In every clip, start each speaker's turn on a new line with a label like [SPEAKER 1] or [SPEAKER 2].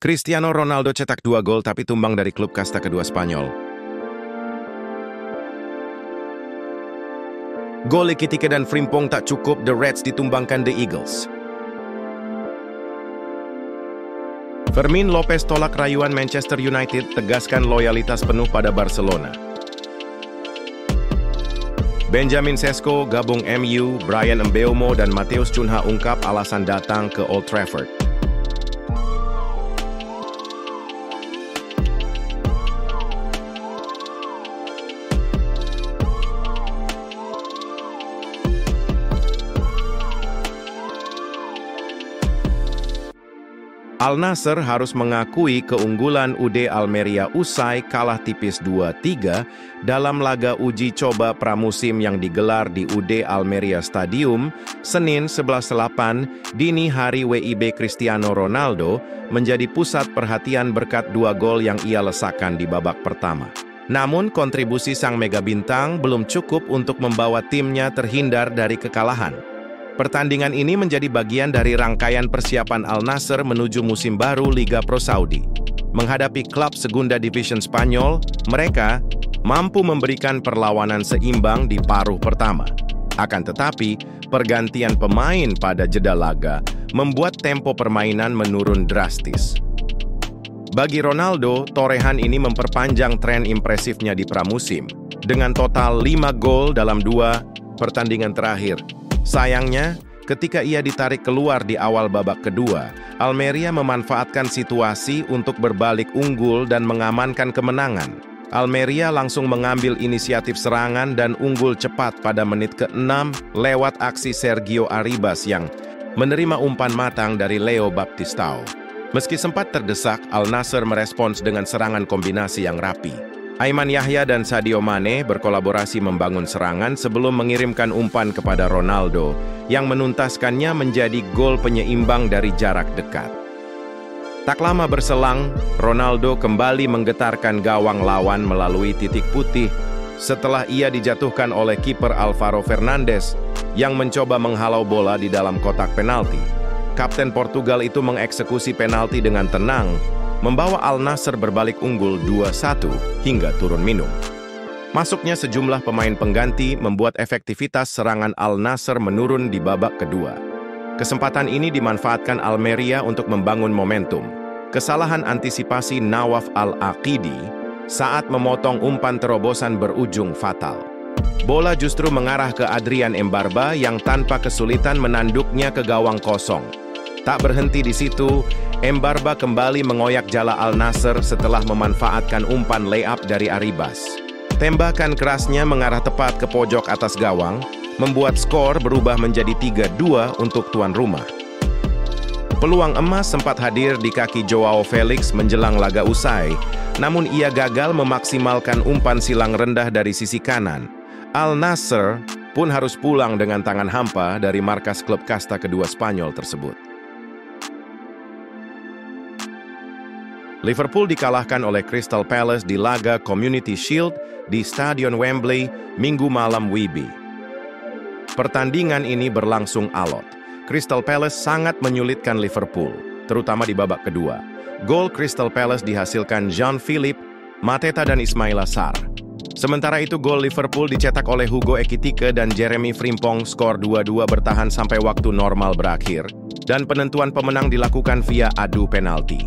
[SPEAKER 1] Cristiano Ronaldo cetak 2 gol tapi tumbang dari klub kasta kedua Spanyol. Gol Ekitike dan Frimpong tak cukup, The Reds ditumbangkan The Eagles. Fermin Lopez tolak rayuan Manchester United, tegaskan loyalitas penuh pada Barcelona. Benjamin Sesko gabung MU, Bryan Mbeumo dan Matheus Cunha ungkap alasan datang ke Old Trafford. Al Nassr harus mengakui keunggulan UD Almeria usai kalah tipis 2-3 dalam laga uji coba pramusim yang digelar di UD Almeria Stadium, Senin 11/8 dini hari. WIB Cristiano Ronaldo menjadi pusat perhatian berkat 2 gol yang ia lesakan di babak pertama. Namun kontribusi sang mega bintang belum cukup untuk membawa timnya terhindar dari kekalahan. Pertandingan ini menjadi bagian dari rangkaian persiapan Al Nassr menuju musim baru Liga Pro Saudi. Menghadapi klub Segunda Division Spanyol, mereka mampu memberikan perlawanan seimbang di paruh pertama. Akan tetapi, pergantian pemain pada jeda laga membuat tempo permainan menurun drastis. Bagi Ronaldo, torehan ini memperpanjang tren impresifnya di pramusim, dengan total 5 gol dalam 2 pertandingan terakhir. Sayangnya, ketika ia ditarik keluar di awal babak kedua, Almeria memanfaatkan situasi untuk berbalik unggul dan mengamankan kemenangan. Almeria langsung mengambil inisiatif serangan dan unggul cepat pada menit ke-6 lewat aksi Sergio Arribas yang menerima umpan matang dari Leo Baptistao. Meski sempat terdesak, Al Nassr merespons dengan serangan kombinasi yang rapi. Aiman Yahya dan Sadio Mane berkolaborasi membangun serangan sebelum mengirimkan umpan kepada Ronaldo yang menuntaskannya menjadi gol penyeimbang dari jarak dekat. Tak lama berselang, Ronaldo kembali menggetarkan gawang lawan melalui titik putih setelah ia dijatuhkan oleh kiper Alvaro Fernandes yang mencoba menghalau bola di dalam kotak penalti. Kapten Portugal itu mengeksekusi penalti dengan tenang, membawa Al Nassr berbalik unggul 2-1 hingga turun minum. Masuknya sejumlah pemain pengganti membuat efektivitas serangan Al Nassr menurun di babak kedua. Kesempatan ini dimanfaatkan Almeria untuk membangun momentum. Kesalahan antisipasi Nawaf Al-Aqidi saat memotong umpan terobosan berujung fatal. Bola justru mengarah ke Adrian Embarba yang tanpa kesulitan menanduknya ke gawang kosong. Tak berhenti di situ, Embarba kembali mengoyak jala Al Nassr setelah memanfaatkan umpan layup dari Arribas. Tembakan kerasnya mengarah tepat ke pojok atas gawang, membuat skor berubah menjadi 3-2 untuk tuan rumah. Peluang emas sempat hadir di kaki Joao Felix menjelang laga usai, namun ia gagal memaksimalkan umpan silang rendah dari sisi kanan. Al Nassr pun harus pulang dengan tangan hampa dari markas klub kasta kedua Spanyol tersebut. Liverpool dikalahkan oleh Crystal Palace di laga Community Shield di Stadion Wembley Minggu malam WIB. Pertandingan ini berlangsung alot. Crystal Palace sangat menyulitkan Liverpool, terutama di babak kedua. Gol Crystal Palace dihasilkan Jean-Philippe Mateta dan Ismaila Sarr. Sementara itu gol Liverpool dicetak oleh Hugo Ekitike dan Jeremy Frimpong. Skor 2-2 bertahan sampai waktu normal berakhir, dan penentuan pemenang dilakukan via adu penalti.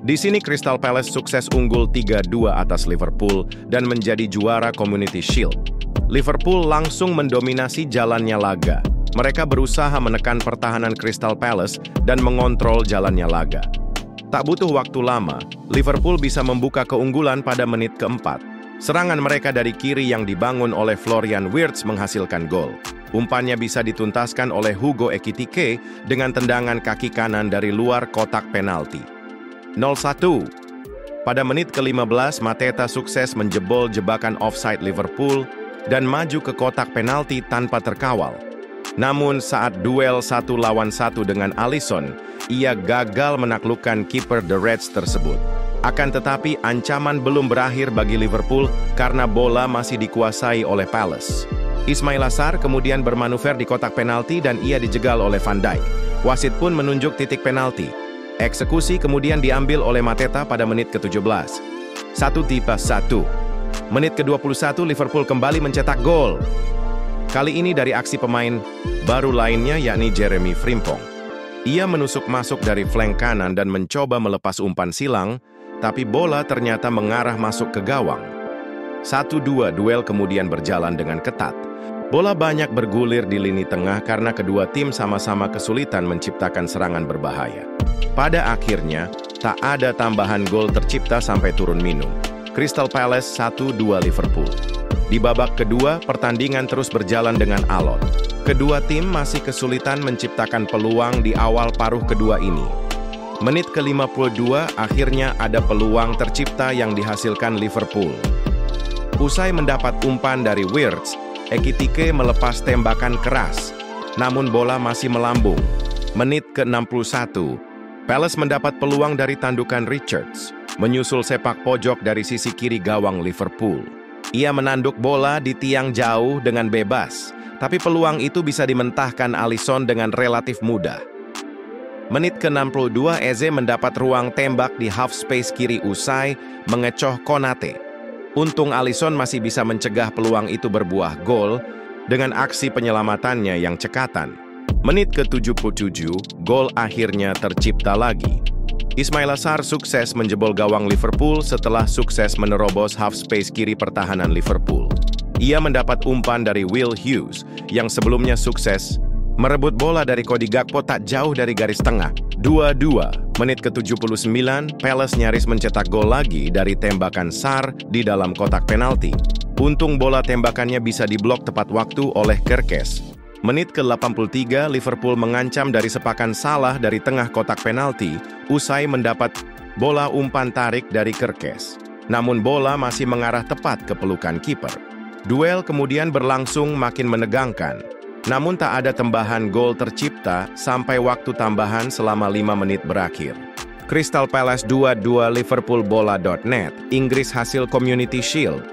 [SPEAKER 1] Di sini Crystal Palace sukses unggul 3-2 atas Liverpool dan menjadi juara Community Shield. Liverpool langsung mendominasi jalannya laga. Mereka berusaha menekan pertahanan Crystal Palace dan mengontrol jalannya laga. Tak butuh waktu lama, Liverpool bisa membuka keunggulan pada menit keempat. Serangan mereka dari kiri yang dibangun oleh Florian Wirtz menghasilkan gol. Umpannya bisa dituntaskan oleh Hugo Ekitike dengan tendangan kaki kanan dari luar kotak penalti. 0-1. Pada menit ke-15, Mateta sukses menjebol jebakan offside Liverpool dan maju ke kotak penalti tanpa terkawal. Namun saat duel 1-1 dengan Alisson, ia gagal menaklukkan kiper The Reds tersebut. Akan tetapi ancaman belum berakhir bagi Liverpool karena bola masih dikuasai oleh Palace. Ismaila Sarr kemudian bermanuver di kotak penalti dan ia dijegal oleh Van Dijk. Wasit pun menunjuk titik penalti. Eksekusi kemudian diambil oleh Mateta pada menit ke-17. 1-1. Menit ke-21 Liverpool kembali mencetak gol. Kali ini dari aksi pemain baru lainnya yakni Jeremy Frimpong. Ia menusuk masuk dari flank kanan dan mencoba melepas umpan silang, tapi bola ternyata mengarah masuk ke gawang. 1-2 duel kemudian berjalan dengan ketat. Bola banyak bergulir di lini tengah karena kedua tim sama-sama kesulitan menciptakan serangan berbahaya. Pada akhirnya, tak ada tambahan gol tercipta sampai turun minum. Crystal Palace 1-2 Liverpool. Di babak kedua, pertandingan terus berjalan dengan alot. Kedua tim masih kesulitan menciptakan peluang di awal paruh kedua ini. Menit ke-52, akhirnya ada peluang tercipta yang dihasilkan Liverpool. Usai mendapat umpan dari Wirtz, Ekitike melepas tembakan keras, namun bola masih melambung. Menit ke-61, Palace mendapat peluang dari tandukan Richards, menyusul sepak pojok dari sisi kiri gawang Liverpool. Ia menanduk bola di tiang jauh dengan bebas, tapi peluang itu bisa dimentahkan Alisson dengan relatif mudah. Menit ke-62, Eze mendapat ruang tembak di half space kiri usai mengecoh Konate. Untung Alisson masih bisa mencegah peluang itu berbuah gol dengan aksi penyelamatannya yang cekatan. Menit ke-77, gol akhirnya tercipta lagi. Ismaila Sarr sukses menjebol gawang Liverpool setelah sukses menerobos half space kiri pertahanan Liverpool. Ia mendapat umpan dari Will Hughes yang sebelumnya sukses merebut bola dari Cody Gakpo tak jauh dari garis tengah. 2-2. Menit ke-79, Palace nyaris mencetak gol lagi dari tembakan Sarr di dalam kotak penalti. Untung bola tembakannya bisa diblok tepat waktu oleh Kerkez. Menit ke-83, Liverpool mengancam dari sepakan salah dari tengah kotak penalti usai mendapat bola umpan tarik dari Kerkez. Namun bola masih mengarah tepat ke pelukan kiper. Duel kemudian berlangsung makin menegangkan. Namun tak ada tambahan gol tercipta sampai waktu tambahan selama 5 menit berakhir. Crystal Palace 2-2 Liverpool bola.net, Inggris hasil Community Shield.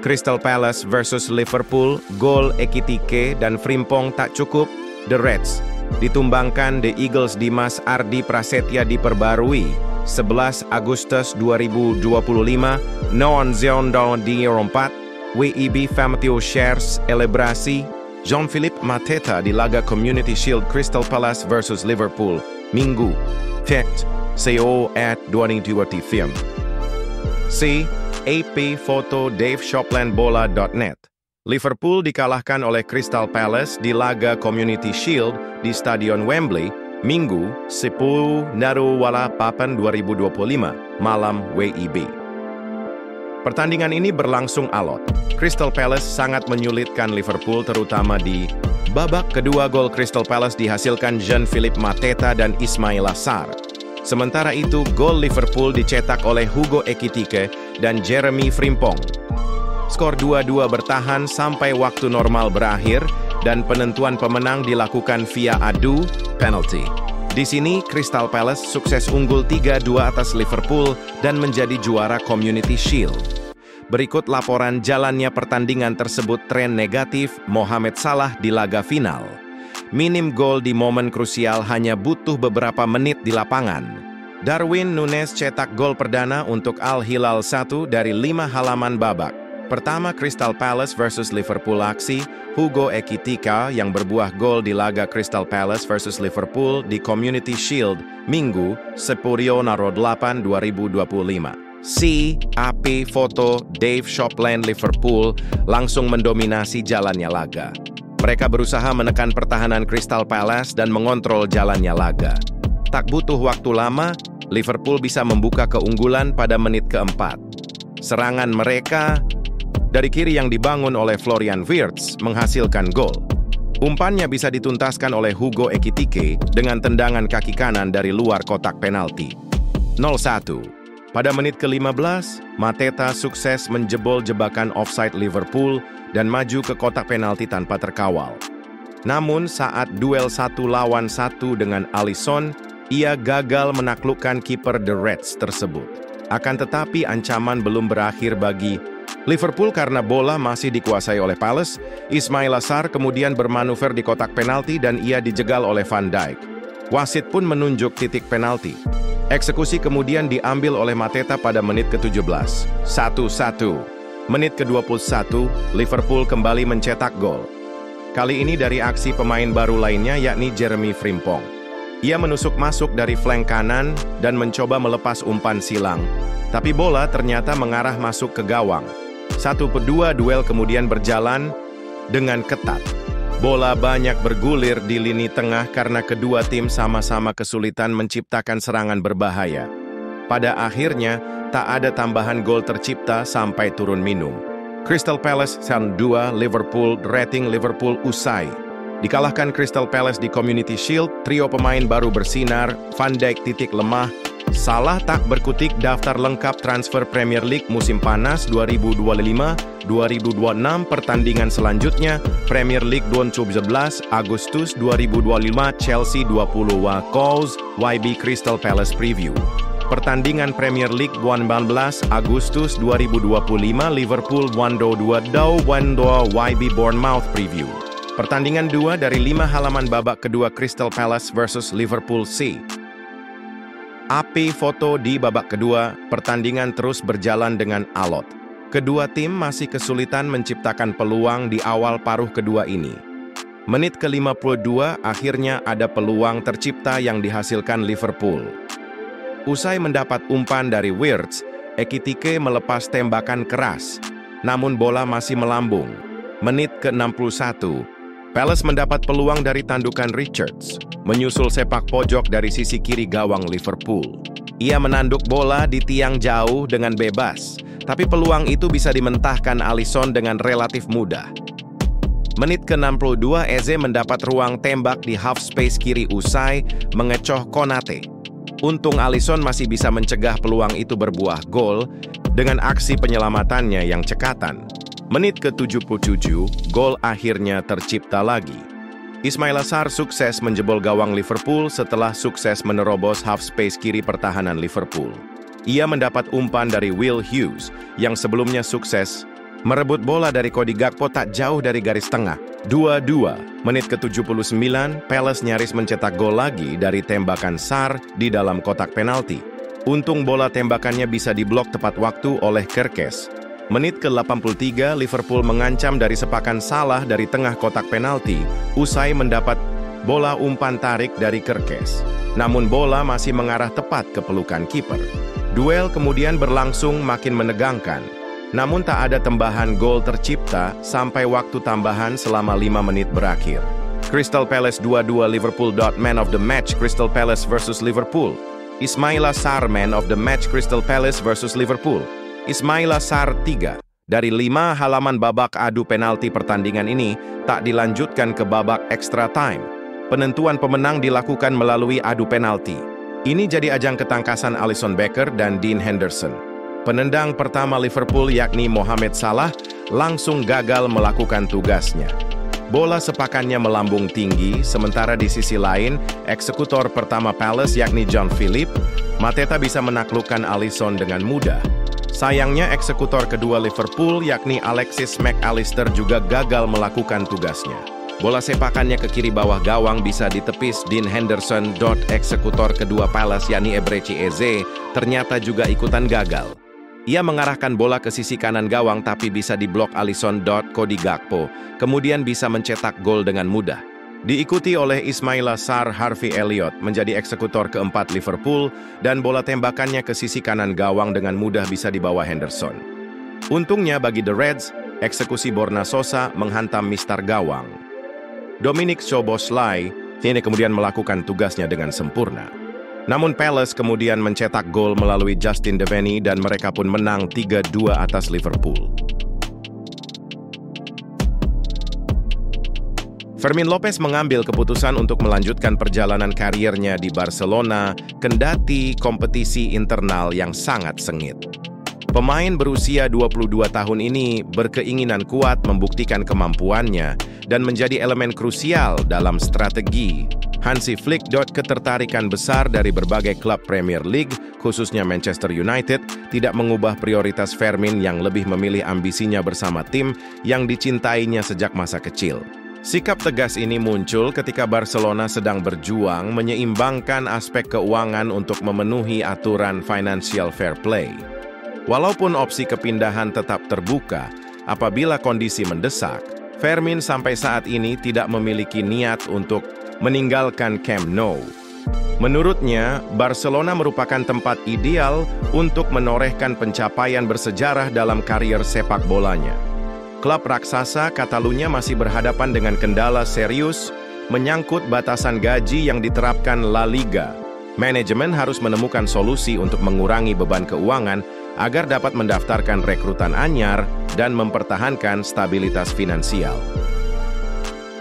[SPEAKER 1] Crystal Palace versus Liverpool, gol Ekitike dan Frimpong tak cukup, The Reds ditumbangkan The Eagles Dimas Ardi Prasetya diperbarui. 11 Agustus 2025, Non Ziondo di 4, WEB Famatio Shares Elebrasi, Jean-Philippe Mateta di laga Community Shield Crystal Palace versus Liverpool, Minggu, Tect, CO at 2020 Film. C. AP Foto Dave Shopland Bola.net. Liverpool dikalahkan oleh Crystal Palace di laga Community Shield di Stadion Wembley, Minggu, 10 Papan 2025, malam WEB. Pertandingan ini berlangsung alot. Crystal Palace sangat menyulitkan Liverpool terutama di babak kedua. Gol Crystal Palace dihasilkan Jean-Philippe Mateta dan Ismaila Sarr. Sementara itu, gol Liverpool dicetak oleh Hugo Ekitike dan Jeremy Frimpong. Skor 2-2 bertahan sampai waktu normal berakhir dan penentuan pemenang dilakukan via adu penalti. Di sini, Crystal Palace sukses unggul 3-2 atas Liverpool dan menjadi juara Community Shield. Berikut laporan jalannya pertandingan tersebut. Tren negatif Mohamed Salah di laga final. Minim gol di momen krusial hanya butuh beberapa menit di lapangan. Darwin Núñez cetak gol perdana untuk Al Hilal 1 dari 5 halaman babak. Pertama Crystal Palace versus Liverpool aksi, Hugo Ekitike yang berbuah gol di laga Crystal Palace versus Liverpool di Community Shield, Minggu, 10 8 2025. C. AP Foto Dave Shopland Liverpool langsung mendominasi jalannya laga. Mereka berusaha menekan pertahanan Crystal Palace dan mengontrol jalannya laga. Tak butuh waktu lama, Liverpool bisa membuka keunggulan pada menit keempat. Serangan mereka dari kiri yang dibangun oleh Florian Wirtz menghasilkan gol. Umpannya bisa dituntaskan oleh Hugo Ekitike dengan tendangan kaki kanan dari luar kotak penalti. 0-1. Pada menit ke-15, Mateta sukses menjebol jebakan offside Liverpool dan maju ke kotak penalti tanpa terkawal. Namun saat duel 1 lawan 1 dengan Alisson, ia gagal menaklukkan kiper The Reds tersebut. Akan tetapi ancaman belum berakhir bagi Liverpool karena bola masih dikuasai oleh Palace. Ismaila Sarr kemudian bermanuver di kotak penalti dan ia dijegal oleh Van Dijk. Wasit pun menunjuk titik penalti. Eksekusi kemudian diambil oleh Mateta pada menit ke-17. 1-1. Menit ke-21, Liverpool kembali mencetak gol. Kali ini dari aksi pemain baru lainnya yakni Jeremy Frimpong. Ia menusuk masuk dari flank kanan dan mencoba melepas umpan silang. Tapi bola ternyata mengarah masuk ke gawang. 1-2 duel kemudian berjalan dengan ketat. Bola banyak bergulir di lini tengah karena kedua tim sama-sama kesulitan menciptakan serangan berbahaya. Pada akhirnya, tak ada tambahan gol tercipta sampai turun minum. Crystal Palace 2, Liverpool, rating Liverpool usai. Dikalahkan Crystal Palace di Community Shield, trio pemain baru bersinar, Van Dijk titik lemah, Salah tak berkutik daftar lengkap transfer Premier League musim panas 2025-2026 pertandingan selanjutnya Premier League 2011 Agustus 2025 Chelsea 20 Goals YB Crystal Palace Preview. Pertandingan Premier League 2019 Agustus 2025 Liverpool 1-2 YB Bournemouth Preview. Pertandingan 2 dari 5 halaman babak kedua Crystal Palace vs Liverpool C. AP foto di babak kedua, pertandingan terus berjalan dengan alot. Kedua tim masih kesulitan menciptakan peluang di awal paruh kedua ini. Menit ke-52 akhirnya ada peluang tercipta yang dihasilkan Liverpool. Usai mendapat umpan dari Wirtz, Ekitike melepas tembakan keras, namun bola masih melambung. Menit ke-61, Palace mendapat peluang dari tandukan Richards, menyusul sepak pojok dari sisi kiri gawang Liverpool. Ia menanduk bola di tiang jauh dengan bebas, tapi peluang itu bisa dimentahkan Alisson dengan relatif mudah. Menit ke-62, Eze mendapat ruang tembak di half space kiri usai mengecoh Konate. Untung Alisson masih bisa mencegah peluang itu berbuah gol dengan aksi penyelamatannya yang cekatan. Menit ke-77, gol akhirnya tercipta lagi. Ismaila Sarr sukses menjebol gawang Liverpool setelah sukses menerobos half space kiri pertahanan Liverpool. Ia mendapat umpan dari Will Hughes yang sebelumnya sukses merebut bola dari Cody Gakpo tak jauh dari garis tengah. 2-2, menit ke-79, Palace nyaris mencetak gol lagi dari tembakan Sarr di dalam kotak penalti. Untung bola tembakannya bisa diblok tepat waktu oleh Kerkez. Menit ke-83, Liverpool mengancam dari sepakan Salah dari tengah kotak penalti, usai mendapat bola umpan tarik dari Kerkez. Namun bola masih mengarah tepat ke pelukan kiper. Duel kemudian berlangsung makin menegangkan. Namun tak ada tambahan gol tercipta sampai waktu tambahan selama 5 menit berakhir. Crystal Palace 2-2 Liverpool. Man of the match Crystal Palace vs Liverpool. Ismaila Sarr man of the match Crystal Palace vs Liverpool. Ismaila Sarr 3. Dari 5 halaman babak adu penalti pertandingan ini tak dilanjutkan ke babak extra time. Penentuan pemenang dilakukan melalui adu penalti. Ini jadi ajang ketangkasan Alisson Becker dan Dean Henderson. Penendang pertama Liverpool yakni Mohamed Salah langsung gagal melakukan tugasnya. Bola sepakannya melambung tinggi, sementara di sisi lain, eksekutor pertama Palace yakni John Philip, Mateta bisa menaklukkan Alisson dengan mudah. Sayangnya eksekutor kedua Liverpool yakni Alexis Mac Allister juga gagal melakukan tugasnya. Bola sepakannya ke kiri bawah gawang bisa ditepis Dean Henderson. Eksekutor kedua Palace yakni Eberechi Eze ternyata juga ikutan gagal. Ia mengarahkan bola ke sisi kanan gawang tapi bisa diblok Alisson. Cody Gakpo kemudian bisa mencetak gol dengan mudah. Diikuti oleh Ismaila Sarr. Harvey Elliott menjadi eksekutor keempat Liverpool dan bola tembakannya ke sisi kanan gawang dengan mudah bisa dibawa Henderson. Untungnya bagi The Reds, eksekusi Borna Sosa menghantam mistar gawang. Dominic Szoboszlai kini kemudian melakukan tugasnya dengan sempurna. Namun Palace kemudian mencetak gol melalui Justin Devaney dan mereka pun menang 3-2 atas Liverpool. Fermin Lopez mengambil keputusan untuk melanjutkan perjalanan kariernya di Barcelona, kendati kompetisi internal yang sangat sengit. Pemain berusia 22 tahun ini berkeinginan kuat membuktikan kemampuannya dan menjadi elemen krusial dalam strategi Hansi Flick. Ketertarikan besar dari berbagai klub Premier League, khususnya Manchester United, tidak mengubah prioritas Fermin yang lebih memilih ambisinya bersama tim yang dicintainya sejak masa kecil. Sikap tegas ini muncul ketika Barcelona sedang berjuang menyeimbangkan aspek keuangan untuk memenuhi aturan financial fair play. Walaupun opsi kepindahan tetap terbuka, apabila kondisi mendesak, Fermin sampai saat ini tidak memiliki niat untuk meninggalkan Camp Nou. Menurutnya, Barcelona merupakan tempat ideal untuk menorehkan pencapaian bersejarah dalam karier sepak bolanya. Klub raksasa Catalunya masih berhadapan dengan kendala serius menyangkut batasan gaji yang diterapkan La Liga. Manajemen harus menemukan solusi untuk mengurangi beban keuangan agar dapat mendaftarkan rekrutan anyar dan mempertahankan stabilitas finansial.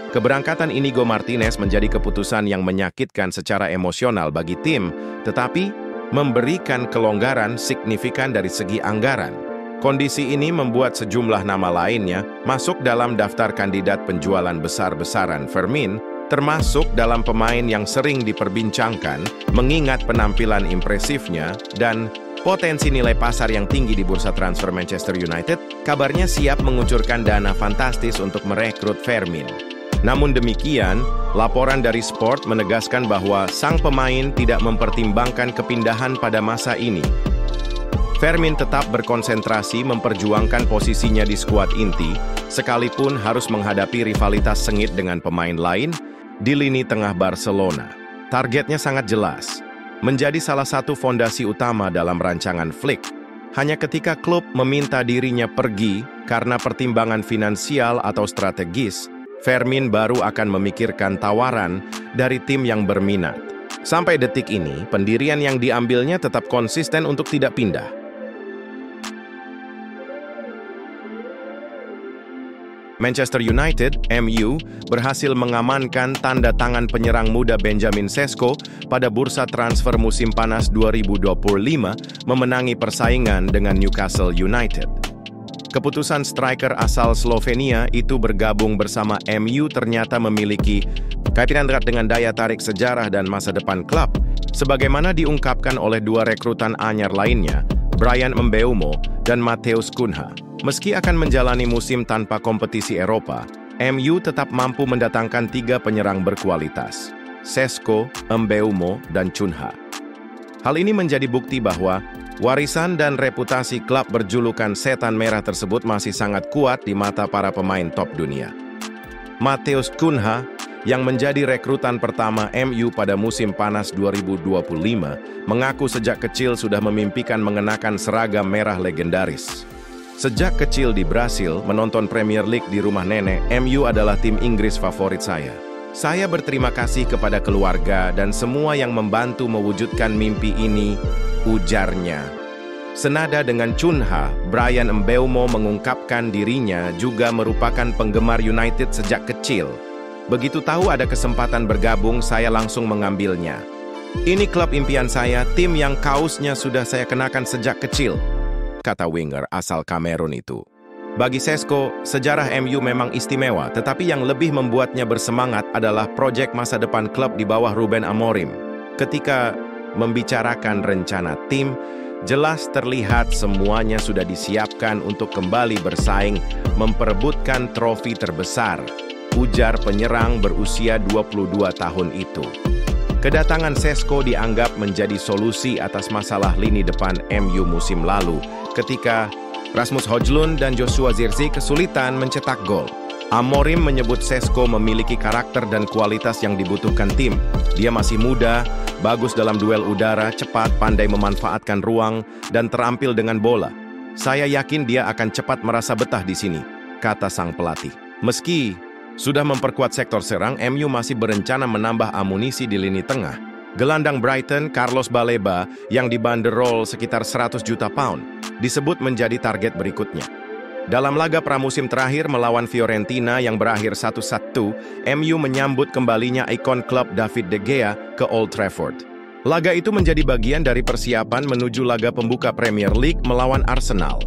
[SPEAKER 1] Keberangkatan Inigo Martinez menjadi keputusan yang menyakitkan secara emosional bagi tim, tetapi memberikan kelonggaran signifikan dari segi anggaran. Kondisi ini membuat sejumlah nama lainnya masuk dalam daftar kandidat penjualan besar-besaran Fermin, termasuk dalam pemain yang sering diperbincangkan mengingat penampilan impresifnya dan potensi nilai pasar yang tinggi di bursa transfer Manchester United, kabarnya siap mengucurkan dana fantastis untuk merekrut Fermin. Namun demikian, laporan dari Sport menegaskan bahwa sang pemain tidak mempertimbangkan kepindahan pada masa ini. Fermin tetap berkonsentrasi memperjuangkan posisinya di skuad inti, sekalipun harus menghadapi rivalitas sengit dengan pemain lain di lini tengah Barcelona. Targetnya sangat jelas, menjadi salah satu fondasi utama dalam rancangan Flick. Hanya ketika klub meminta dirinya pergi karena pertimbangan finansial atau strategis, Fermin baru akan memikirkan tawaran dari tim yang berminat. Sampai detik ini, pendirian yang diambilnya tetap konsisten untuk tidak pindah. Manchester United, MU, berhasil mengamankan tanda tangan penyerang muda Benjamin Sesko pada bursa transfer musim panas 2025, memenangi persaingan dengan Newcastle United. Keputusan striker asal Slovenia itu bergabung bersama MU ternyata memiliki kaitan erat dengan daya tarik sejarah dan masa depan klub, sebagaimana diungkapkan oleh dua rekrutan anyar lainnya, Bryan Mbeumo dan Matheus Cunha. Meski akan menjalani musim tanpa kompetisi Eropa, MU tetap mampu mendatangkan 3 penyerang berkualitas, Sesko, Mbeumo, dan Cunha. Hal ini menjadi bukti bahwa warisan dan reputasi klub berjulukan Setan Merah tersebut masih sangat kuat di mata para pemain top dunia. Matheus Cunha, yang menjadi rekrutan pertama MU pada musim panas 2025, mengaku sejak kecil sudah memimpikan mengenakan seragam merah legendaris. Sejak kecil di Brasil, menonton Premier League di rumah nenek, MU adalah tim Inggris favorit saya. Saya berterima kasih kepada keluarga dan semua yang membantu mewujudkan mimpi ini, ujarnya. Senada dengan Cunha, Bryan Mbeumo mengungkapkan dirinya juga merupakan penggemar United sejak kecil. Begitu tahu ada kesempatan bergabung, saya langsung mengambilnya. Ini klub impian saya, tim yang kaosnya sudah saya kenakan sejak kecil, kata winger asal Kamerun itu. Bagi Sesko, sejarah MU memang istimewa, tetapi yang lebih membuatnya bersemangat adalah proyek masa depan klub di bawah Ruben Amorim. Ketika membicarakan rencana tim, jelas terlihat semuanya sudah disiapkan untuk kembali bersaing memperebutkan trofi terbesar, ujar penyerang berusia 22 tahun itu. Kedatangan Sesko dianggap menjadi solusi atas masalah lini depan MU musim lalu, ketika Rasmus Højlund dan Joshua Zirkzee kesulitan mencetak gol. Amorim menyebut Sesko memiliki karakter dan kualitas yang dibutuhkan tim. Dia masih muda, bagus dalam duel udara, cepat, pandai memanfaatkan ruang, dan terampil dengan bola. Saya yakin dia akan cepat merasa betah di sini, kata sang pelatih. Meski sudah memperkuat sektor serang, MU masih berencana menambah amunisi di lini tengah. Gelandang Brighton, Carlos Baleba, yang dibanderol sekitar 100 juta pound, disebut menjadi target berikutnya. Dalam laga pramusim terakhir melawan Fiorentina yang berakhir 1-1, MU menyambut kembalinya ikon klub David De Gea ke Old Trafford. Laga itu menjadi bagian dari persiapan menuju laga pembuka Premier League melawan Arsenal.